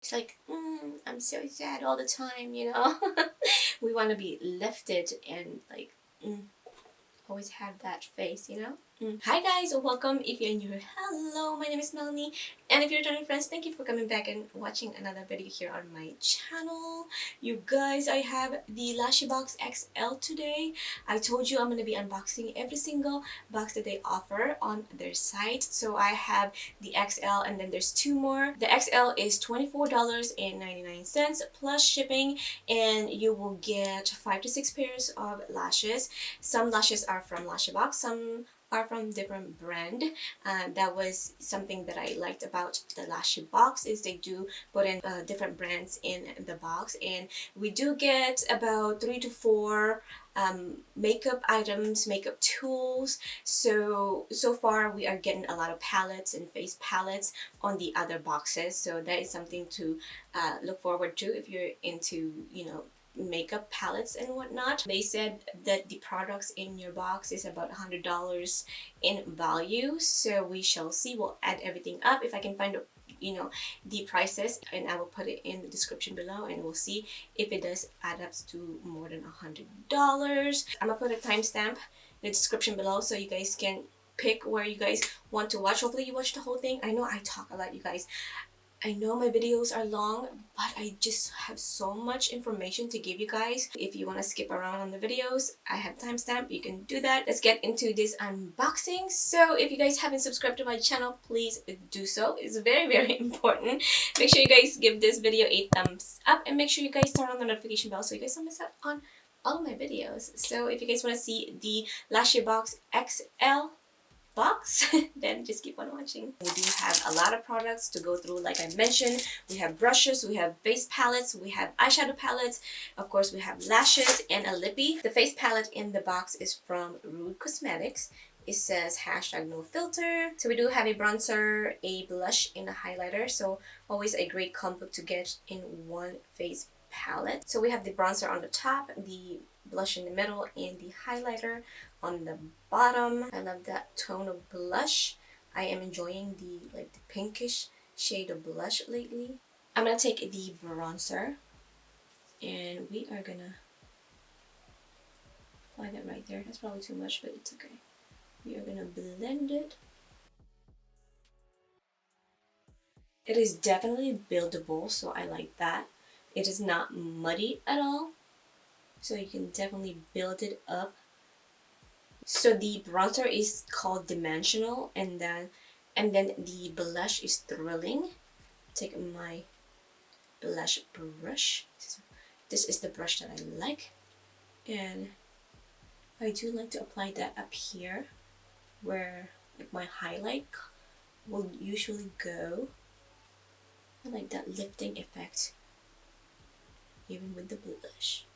It's like, I'm so sad all the time, you know. We want to be lifted and like, always have that face, you know. Hi guys, welcome. If you're new, hello, my name is Melanie, and if you're returning friends, thank you for coming back and watching another video here on my channel. You guys, I have the Lashybox XL today. I told you I'm going to be unboxing every single box that they offer on their site. So I have the XL and then there's two more. The XL is $24.99 plus shipping, and you will get 5 to 6 pairs of lashes. Some lashes are from Lashybox, some are from different brand. That was something that I liked about the Lashybox, is they do put in different brands in the box, and we do get about 3 to 4 makeup items, makeup tools. So far we are getting a lot of palettes and face palettes on the other boxes, so that is something to look forward to if you're into, you know, makeup palettes and whatnot. They said that the products in your box is about $100 in value, so we shall see. We'll add everything up if I can find, you know, the prices, and I will put it in the description below, and we'll see if it does add up to more than $100. I'm gonna put a timestamp in the description below so you guys can pick where you guys want to watch. Hopefully you watch the whole thing. I know I talk a lot, you guys. I know my videos are long, but I just have so much information to give you guys. If you want to skip around on the videos, I have timestamp. You can do that. Let's get into this unboxing. So if you guys haven't subscribed to my channel, please do so. It's very, very important. Make sure you guys give this video a thumbs up, and make sure you guys turn on the notification bell so you guys don't miss out on all of my videos. So if you guys want to see the Lashybox XL Box, then just keep on watching. We do have a lot of products to go through. Like I mentioned, we have brushes, we have face palettes, we have eyeshadow palettes, of course we have lashes and a lippy. The face palette in the box is from Creme Cosmetics. It says #NoFilter. So we do have a bronzer, a blush, and a highlighter, so always a great combo to get in one face palette. So we have the bronzer on the top, the blush in the middle, and the highlighter on the bottom. I love that tone of blush. I am enjoying the pinkish shade of blush lately. I'm gonna take the bronzer, and we are gonna apply that right there. That's probably too much, but it's okay. We are gonna blend it. It is definitely buildable, so I like that. It is not muddy at all, so you can definitely build it up. So the bronzer is called Dimensional, and then the blush is Thrilling. Take my blush brush. This is the brush that I like, and I do like to apply that up here where like my highlight will usually go. I like that lifting effect even with the blush.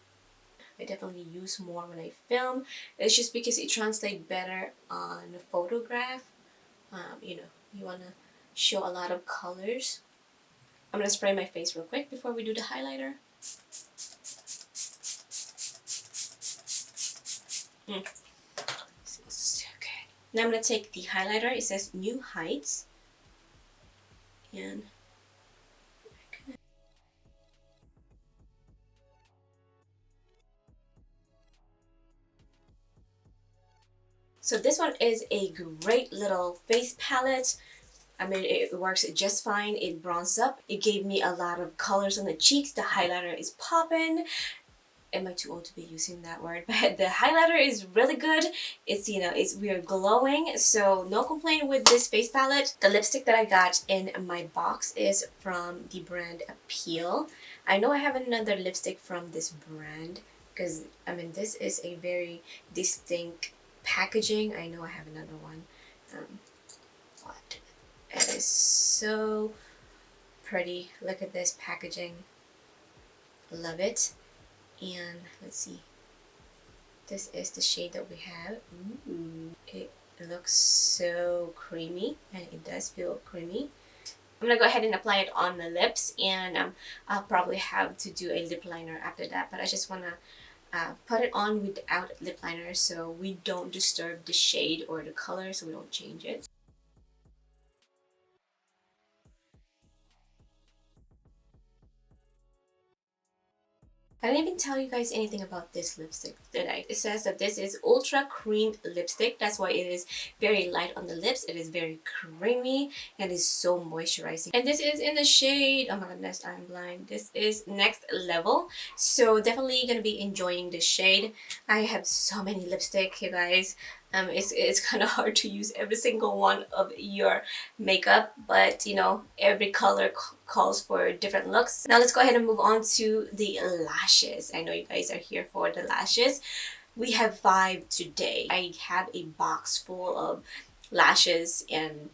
I definitely use more when I film. It's just because it translates better on a photograph. You know, you want to show a lot of colors. I'm going to spray my face real quick before we do the highlighter. So good. Now I'm going to take the highlighter. It says New Heights. And so this one is a great little face palette. I mean, it works just fine. It bronzes up. It gave me a lot of colors on the cheeks. The highlighter is popping. Am I too old to be using that word? But the highlighter is really good. It's, you know, we are glowing, so no complaint with this face palette. The lipstick that I got in my box is from the brand Appeal. I know I have another lipstick from this brand because, I mean, this is a very distinct packaging. I know I have another one. But it is so pretty. Look at this packaging. Love it. And let's see, this is the shade that we have. Ooh, it looks so creamy, and it does feel creamy. I'm gonna go ahead and apply it on the lips, and I'll probably have to do a lip liner after that, but I just want to put it on without lip liner so we don't disturb the shade or the color, so we don't change it. I didn't even tell you guys anything about this lipstick, did I? It says that this is Ultra Cream Lipstick. That's why it is very light on the lips. It is very creamy and is so moisturizing. And this is in the shade, oh my goodness, I'm blind. This is Next Level. So definitely gonna be enjoying this shade. I have so many lipstick, you guys. It's kind of hard to use every single one of your makeup, but you know, every color calls for different looks. Now let's go ahead and move on to the lashes. I know you guys are here for the lashes. We have 5 today. I have a box full of lashes and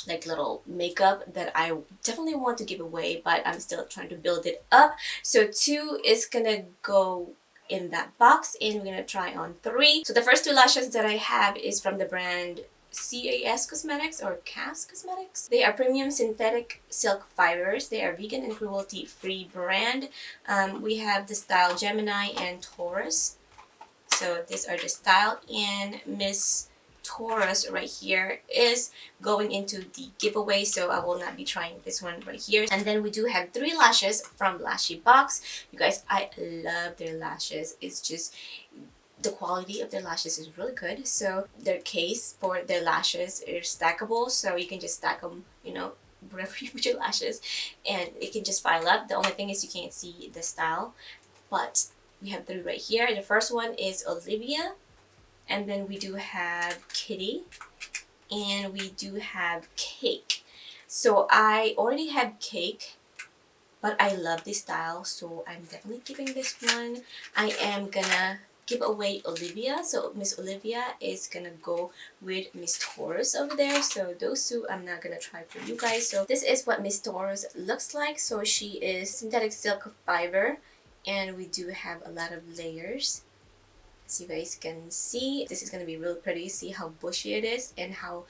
like little makeup that I definitely want to give away, but I'm still trying to build it up. So 2 is gonna go in that box and we're gonna try on 3. So the first 2 lashes that I have is from the brand Cas Cosmetics or Cas Cosmetics. They are premium synthetic silk fibers. They are vegan and cruelty free brand. We have the style Gemini and Taurus. So these are the style, and Miss Taurus right here is going into the giveaway, so I will not be trying this one right here. And then we do have 3 lashes from Lashybox. You guys, I love their lashes. It's just the quality of their lashes is really good. So their case for their lashes is stackable, so you can just stack them, you know, wherever you put your lashes, and it can just file up. The only thing is you can't see the style, but we have 3 right here. The first one is Olivia, and then we do have Kitty, and we do have Cake. So I already have Cake, but I love this style, so I'm definitely keeping this one. I am gonna give away Olivia, so Miss Olivia is gonna go with Miss Taurus over there. So those 2 I'm not gonna try for you guys. So this is what Miss Taurus looks like. So she is synthetic silk fiber, and we do have a lot of layers. As you guys can see, this is gonna be really pretty. See how bushy it is and how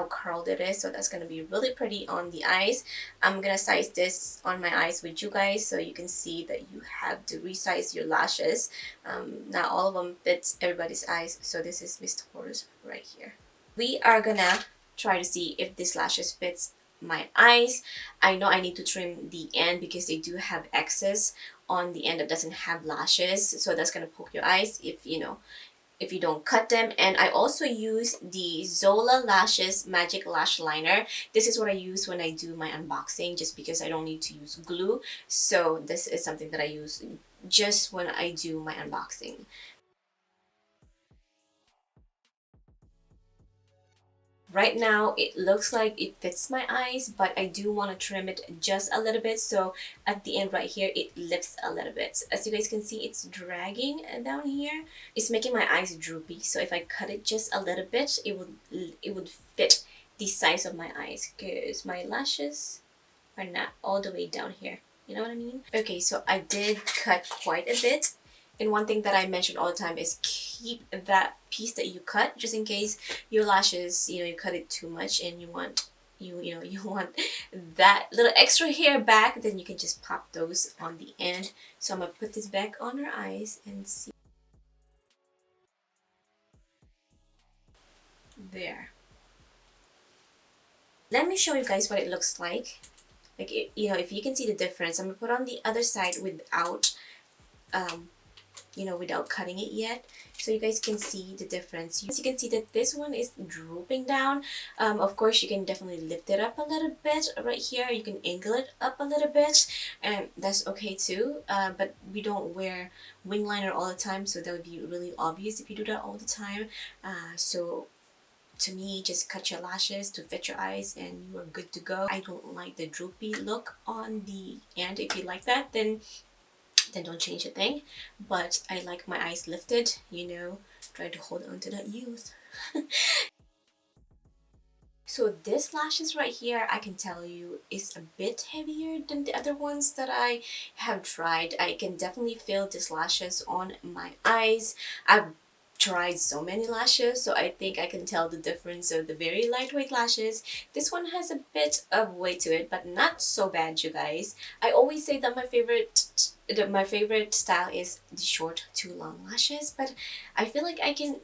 curled it is. So that's gonna be really pretty on the eyes. I'm gonna size this on my eyes with you guys so you can see that you have to resize your lashes. Not all of them fits everybody's eyes, so this is Miss Taurus right here. We are gonna try to see if this lashes fits my eyes. I know I need to trim the end because they do have excess on the end that doesn't have lashes, so that's gonna poke your eyes if you know, if you don't cut them. And I also use the Zola Lashes Magic Lash Liner. This is what I use when I do my unboxing, just because I don't need to use glue. So this is something that I use just when I do my unboxing. Right now, it looks like it fits my eyes, but I do want to trim it just a little bit. So at the end right here, it lifts a little bit. As you guys can see, it's dragging down here. It's making my eyes droopy. So if I cut it just a little bit, it would fit the size of my eyes, because my lashes are not all the way down here. You know what I mean? Okay, so I did cut quite a bit. And one thing that I mention all the time is keep that piece that you cut, just in case your lashes, you know, you cut it too much and you want you want that little extra hair back, then you can just pop those on the end. So I'm gonna put this back on her eyes and see. There. Let me show you guys what it looks like. Like, you know, if you can see the difference, I'm gonna put on the other side without you know, without cutting it yet, so you guys can see the difference. You can see that this one is drooping down. Of course, you can definitely lift it up a little bit right here. You can angle it up a little bit, and that's okay too. But we don't wear wing liner all the time, so that would be really obvious if you do that all the time. So to me, just cut your lashes to fit your eyes and you are good to go. I don't like the droopy look on the end. If you like that, then don't change a thing, but I like my eyes lifted, you know, try to hold on to that youth. So this lashes right here, I can tell you, is a bit heavier than the other ones that I have tried. I can definitely feel these lashes on my eyes. I've tried so many lashes, so I think I can tell the difference of the very lightweight lashes. This one has a bit of weight to it, but not so bad, you guys. I always say that my favorite style is the short to long lashes, but I feel like I can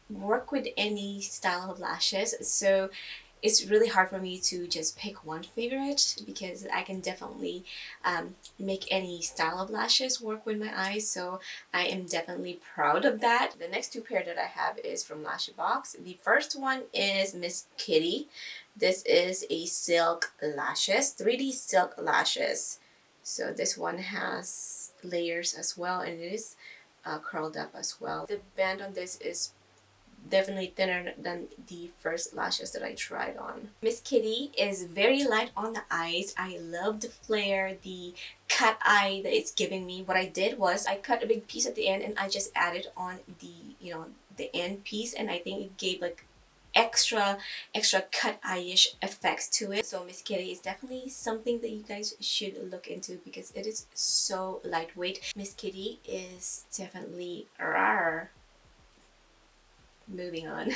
work with any style of lashes. So it's really hard for me to just pick one favorite because I can definitely make any style of lashes work with my eyes, so I am definitely proud of that. The next two pair that I have is from Lashybox. The first one is Miss Kitty. This is a silk lashes, 3D silk lashes. So this one has layers as well, and it is curled up as well. The band on this is definitely thinner than the first lashes that I tried on. Miss Kitty is very light on the eyes. I love the flare, the cut eye that it's giving me. What I did was I cut a big piece at the end and I just added on the, you know, the end piece, and I think it gave like extra cut eye-ish effects to it. So Miss Kitty is definitely something that you guys should look into because it is so lightweight. Miss Kitty is definitely rar. Moving on.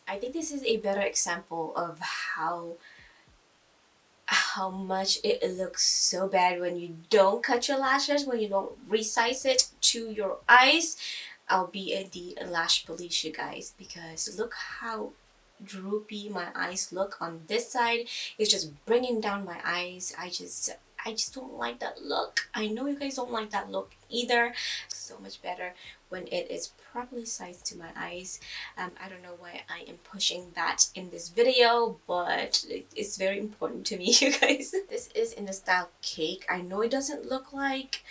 I think this is a better example of how much it looks so bad when you don't cut your lashes, when you don't resize it to your eyes. I'll be at the lash police, you guys, because look how droopy my eyes look on this side. It's just bringing down my eyes. I just don't like that look. I know you guys don't like that look either. So much better when it is properly sized to my eyes. I don't know why I am pushing that in this video, but it's very important to me, you guys. This is in the style Cake. I know it doesn't look like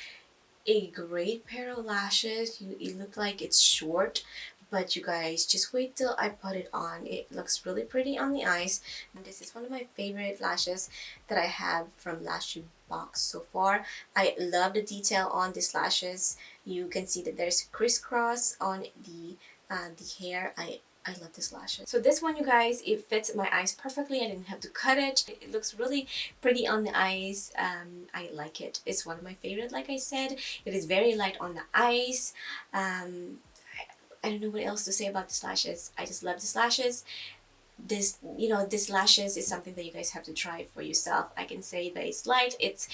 a great pair of lashes. It look like it's short, but you guys just wait till I put it on. It looks really pretty on the eyes. And this is one of my favorite lashes that I have from Lashybox so far. I love the detail on these lashes. You can see that there's crisscross on the hair. I love this lashes. So this one, you guys, it fits my eyes perfectly. I didn't have to cut it. It looks really pretty on the eyes. I like it. It's one of my favorite, like I said. It is very light on the eyes. I don't know what else to say about these lashes. I just love these lashes. This, you know, this lashes is something that you guys have to try for yourself. I can say that it's light. It's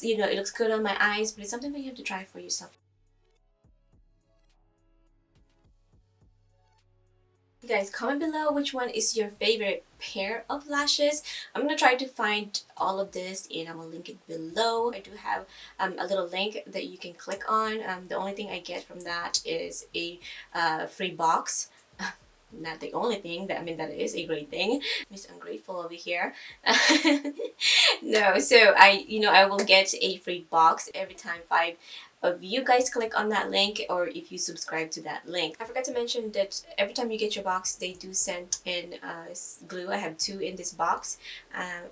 you know, it looks good on my eyes, but it's something that you have to try for yourself. Guys, comment below which one is your favorite pair of lashes. I'm gonna try to find all of this and I'm gonna link it below. I do have a little link that you can click on. The only thing I get from that is a free box. Not the only thing, that I mean, that is a great thing. Miss Ungrateful over here. No, so I will get a free box every time 5 of you guys click on that link, or if you subscribe to that link. I forgot to mention that every time you get your box, they do send in glue. I have 2 in this box.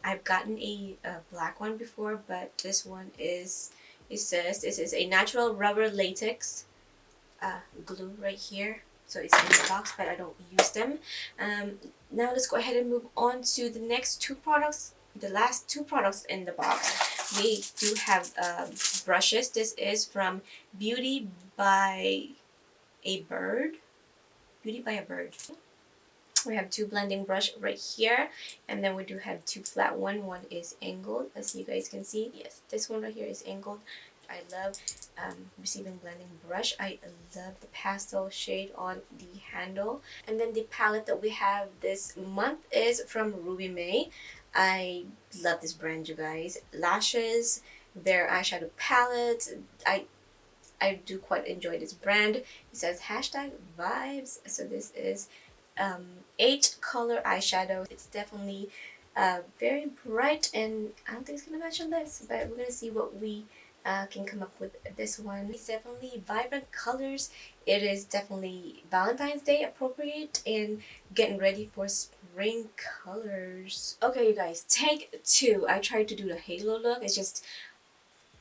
I've gotten a black one before, but this one is, it says this is a natural rubber latex glue right here. So it's in the box, but I don't use them. Now let's go ahead and move on to the next 2 products, the last 2 products in the box. We do have brushes. This is from Beauty by a Bird. Beauty by a Bird. We have 2 blending brush right here, and then we do have 2 flat one. One is angled, as you guys can see. Yes, this one right here is angled. I love receiving blending brush. I love the pastel shade on the handle. And then the palette that we have this month is from Ruby May. I love this brand, you guys. Lashes, their eyeshadow palette. I do quite enjoy this brand. It says hashtag vibes. So this is 8 color eyeshadow. It's definitely very bright, and I don't think it's gonna match on this, but we're gonna see what we can come up with this one. It's definitely vibrant colors. It is definitely Valentine's Day appropriate and getting ready for spring colors. Okay, you guys, take 2. I tried to do the halo look. It's just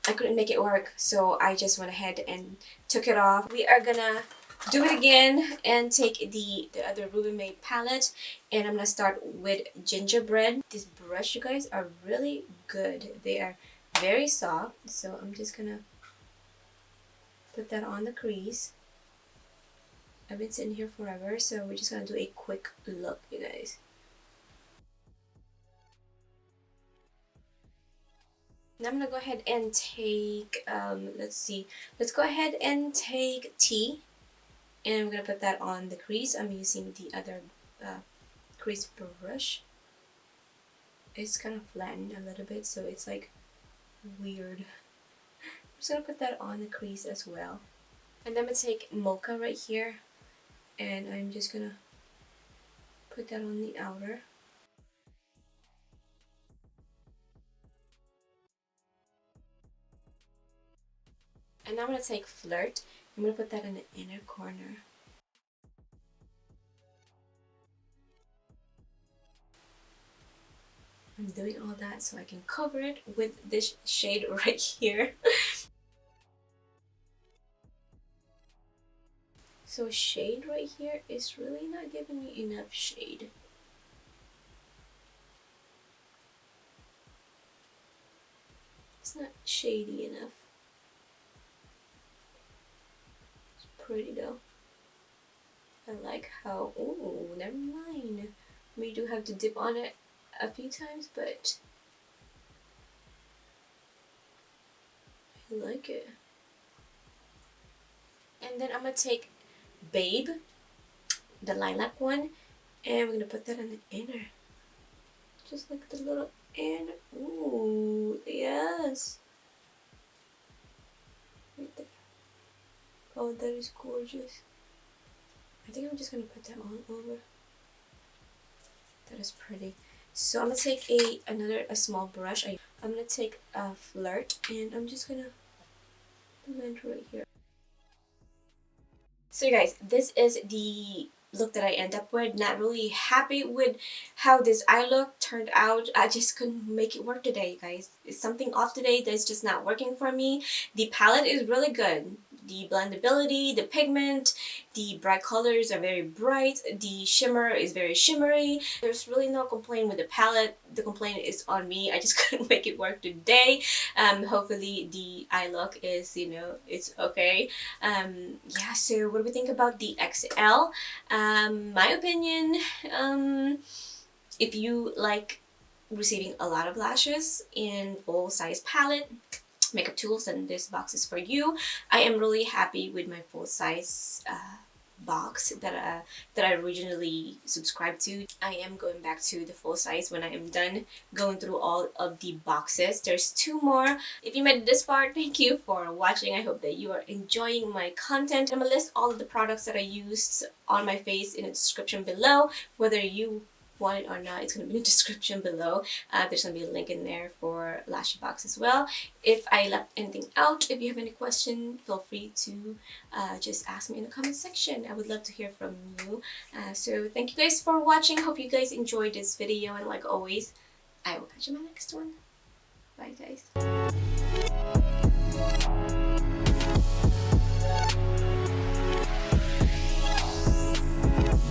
I couldn't make it work, so I just went ahead and took it off. We are gonna do it again and take the other Ruby May palette, and I'm gonna start with Gingerbread. These brush, you guys, are really good. They are very soft, so I'm just gonna put that on the crease. I've been sitting here forever, so we're just gonna do a quick look, you guys. Now I'm gonna go ahead and take let's see, let's go ahead and take Tea. And I'm gonna put that on the crease. I'm using the other crease brush. It's kind of flattened a little bit, so it's like weird. I'm just gonna put that on the crease as well. And then I'm gonna take Mocha right here, and I'm just gonna put that on the outer. And now I'm gonna take Flirt. I'm gonna put that in the inner corner. I'm doing all that so I can cover it with this shade right here. So shade right here is really not giving me enough shade. It's not shady enough. It's pretty though. I like how, oh, never mind. We do have to dip on it a few times, but I like it. And then I'm gonna take Babe, the lilac one, and we're gonna put that on the inner. Just like the little inner. Ooh, yes. Right there. Oh, that is gorgeous. I think I'm just gonna put that on over. That is pretty. So I'm gonna take a small brush. I'm gonna take a Flirt, and I'm just gonna blend right here. So you guys, this is the look that I end up with. Not really happy with how this eye look turned out. I just couldn't make it work today, guys. It's something off today that's just not working for me. The palette is really good. The blendability, the pigment, the bright colors are very bright. The shimmer is very shimmery. There's really no complaint with the palette. The complaint is on me. I just couldn't make it work today. Hopefully the eye look is, you know, it's okay. Yeah, so what do we think about the XL? My opinion, if you like receiving a lot of lashes in full size palette, makeup tools, then this box is for you. I am really happy with my full size box that I originally subscribed to. I am going back to the full size when I am done going through all of the boxes. There's 2 more. If you made it this far, thank you for watching. I hope that you are enjoying my content. I'm gonna list all of the products that I used on my face in the description below. Whether you want it or not, it's going to be in the description below. There's going to be a link in there for Lashybox as well. If I left anything out, if you have any question, feel free to just ask me in the comment section. I would love to hear from you. So thank you guys for watching. Hope you guys enjoyed this video, and like always, I will catch you in my next one. Bye guys.